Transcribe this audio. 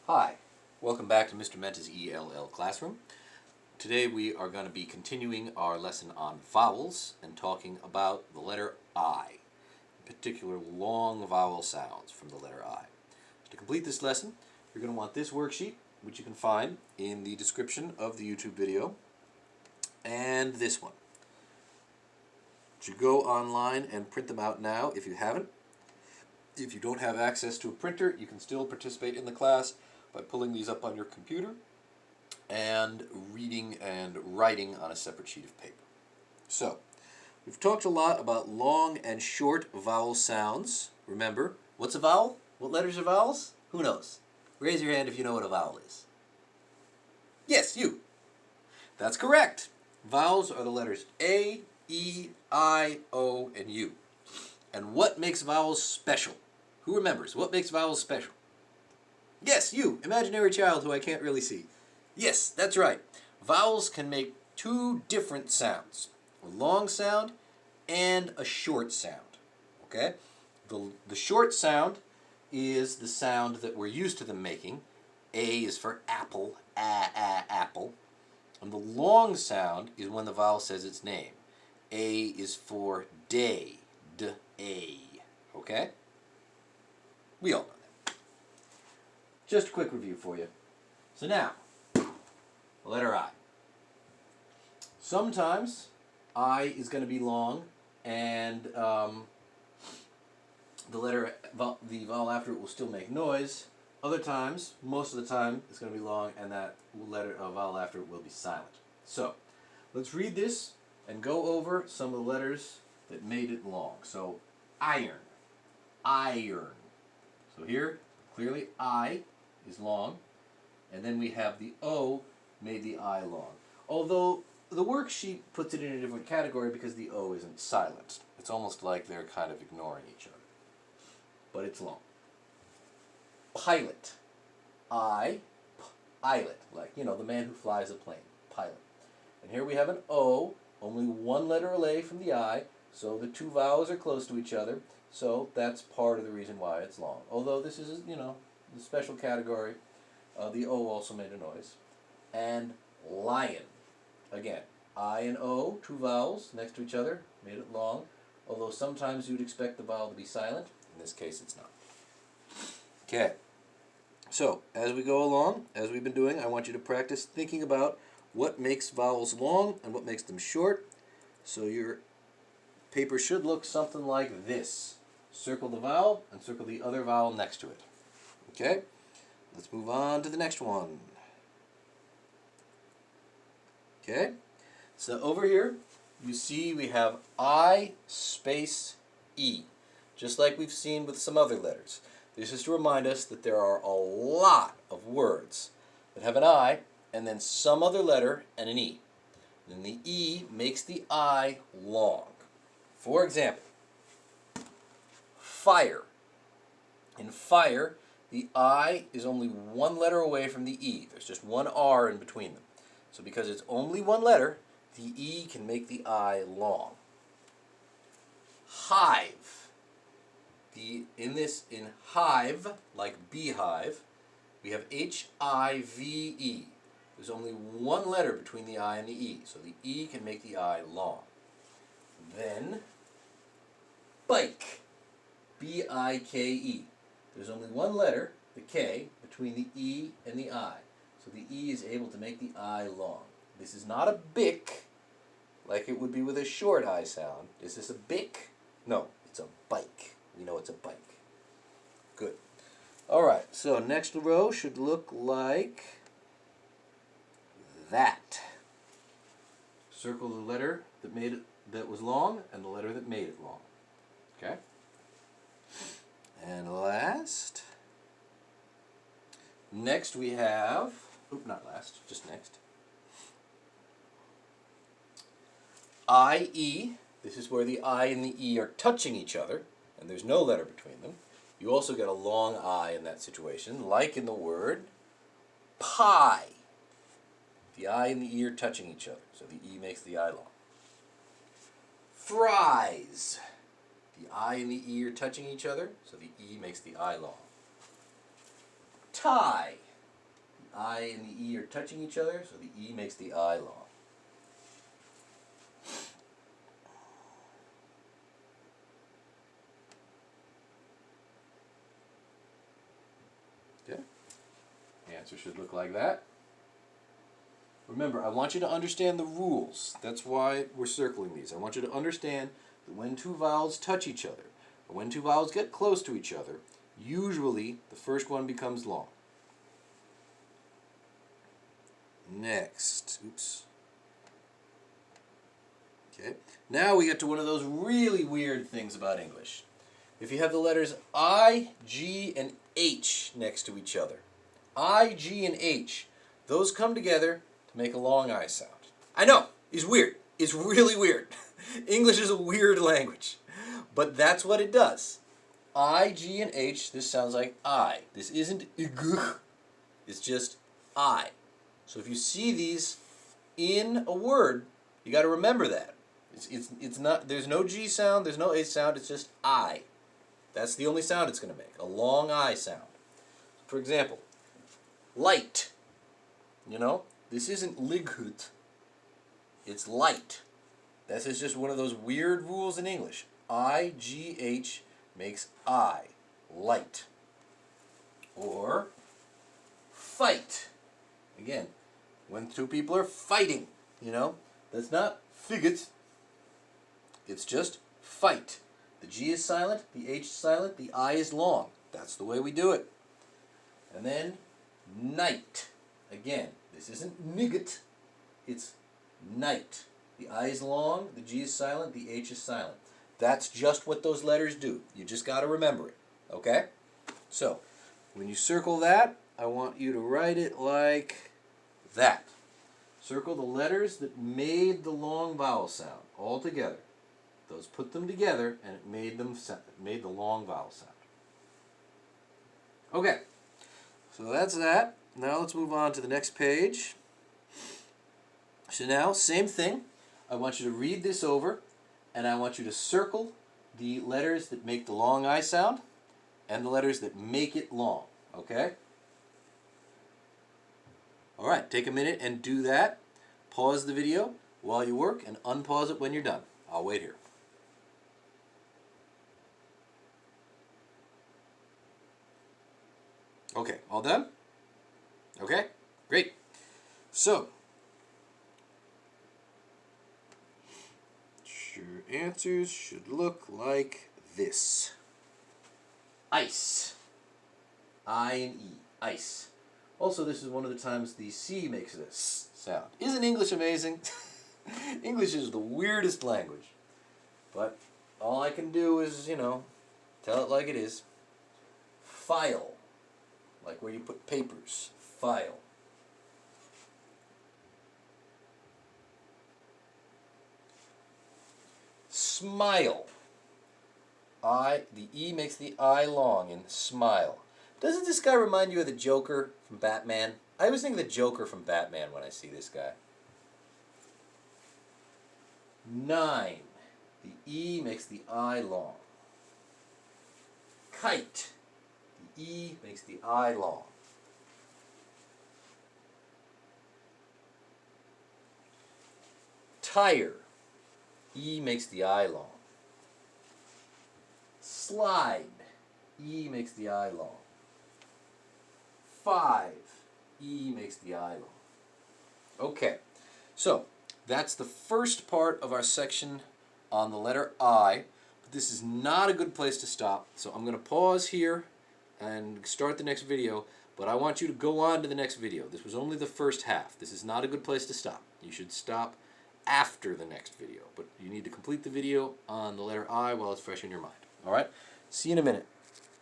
Hi, welcome back to Mr. Menta's ELL classroom. Today we are going to be continuing our lesson on vowels and talking about the letter I, in particular long vowel sounds from the letter I. To complete this lesson, you're going to want this worksheet, which you can find in the description of the YouTube video, and this one. You should go online and print them out now if you haven't. If you don't have access to a printer, you can still participate in the class by pulling these up on your computer and reading and writing on a separate sheet of paper. So, we've talked a lot about long and short vowel sounds. Remember, what's a vowel? What letters are vowels? Who knows? Raise your hand if you know what a vowel is. Yes, you. That's correct. Vowels are the letters A, E, I, O, and U. And what makes vowels special? Who remembers? What makes vowels special? Yes, you, imaginary child who I can't really see. Yes, that's right. Vowels can make two different sounds, a long sound and a short sound. Okay? The short sound is the sound that we're used to them making. A is for apple, apple. And the long sound is when the vowel says its name. A is for day, d-a. Okay? We all know that. Just a quick review for you. So now, the letter I. Sometimes I is going to be long, and the vowel after it will still make noise. Other times, most of the time, it's going to be long, and that vowel after it will be silent. So, let's read this and go over some of the letters that made it long. So, iron, iron. So here, clearly I is long, and then we have the O made the I long. Although the worksheet puts it in a different category because the O isn't silent. It's almost like they're kind of ignoring each other. But it's long. Pilot. Pilot. Like, you know, the man who flies a plane. Pilot. And here we have an O, only one letter away from the I, so the two vowels are close to each other, so that's part of the reason why it's long. Although this is, you know, the special category, the O also made a noise. And lion. Again, I and O, two vowels next to each other, made it long, although sometimes you'd expect the vowel to be silent. In this case, it's not. Okay. So, as we go along, as we've been doing, I want you to practice thinking about what makes vowels long and what makes them short. So your paper should look something like this. Circle the vowel and circle the other vowel next to it. Okay? Let's move on to the next one. Okay? So over here, you see we have I space E, just like we've seen with some other letters. This is to remind us that there are a lot of words that have an I and then some other letter and an E. Then the E makes the I long. For example, fire. In fire, the I is only one letter away from the E. There's just one R in between them. So because it's only one letter, the E can make the I long. Hive. In hive, like beehive, we have H-I-V-E. There's only one letter between the I and the E, so the E can make the I long. Then, bike, B-I-K-E. There's only one letter, the K, between the E and the I, so the E is able to make the I long. This is not a bic, like it would be with a short I sound. Is this a bic? No, it's a bike. We know it's a bike. Good. All right, so next row should look like that. Circle the letter that was long and the letter that made it long. Okay? And last. Next we have, not last, just next. I-E. This is where the I and the E are touching each other, and there's no letter between them. You also get a long I in that situation, like in the word pie. The I and the E are touching each other, so the E makes the I long. Fries. The I and the E are touching each other, so the E makes the I long. Tie. I and the E are touching each other, so the E makes the I long. Okay. The answer should look like that. Remember, I want you to understand the rules. That's why we're circling these. I want you to understand that when two vowels touch each other, or when two vowels get close to each other, usually the first one becomes long. Next. Oops. Okay. Now we get to one of those really weird things about English. If you have the letters I, G, and H next to each other, I, G, and H, those come together to make a long I sound. I know, it's weird. It's really weird. English is a weird language. But that's what it does. I, G, and H, this sounds like I. This isn't ig, it's just I. So if you see these in a word, you got to remember that. It's not, there's no G sound, there's no H sound, it's just I. That's the only sound it's going to make, a long I sound. For example, light. You know, this isn't lighut, it's light. This is just one of those weird rules in English. I, G, H makes I, light. Or fight. Again, when two people are fighting, you know, that's not figet, it's just fight. The G is silent, the H is silent, the I is long. That's the way we do it. And then night. Again, this isn't nigget, it's night. The I is long, the G is silent, the H is silent. That's just what those letters do. You just got to remember it, okay? So, when you circle that, I want you to write it like that. Circle the letters that made the long vowel sound all together. Those put them together and it made the long vowel sound. Okay, so that's that. Now let's move on to the next page. So now, same thing. I want you to read this over and I want you to circle the letters that make the long I sound and the letters that make it long, okay? All right, take a minute and do that. Pause the video while you work and unpause it when you're done. I'll wait here. Okay, all done? Okay, great. So, your answers should look like this. Ice. I and E. Ice. Also, this is one of the times the C makes this sound. Isn't English amazing? English is the weirdest language. But all I can do is, you know, tell it like it is. File. Like where you put papers. File. Smile. The E makes the I long in smile. Doesn't this guy remind you of the Joker from Batman? I always think of the Joker from Batman when I see this guy. 9. The E makes the I long. Kite. The E makes the I long. Tire. E makes the I long. Slide. E makes the I long. 5. E makes the I long. Okay, so that's the first part of our section on the letter I. But this is not a good place to stop, so I'm going to pause here and start the next video, but I want you to go on to the next video. This was only the first half. This is not a good place to stop. You should stop after the next video, but you need to complete the video on the letter I while it's fresh in your mind. All right? See you in a minute.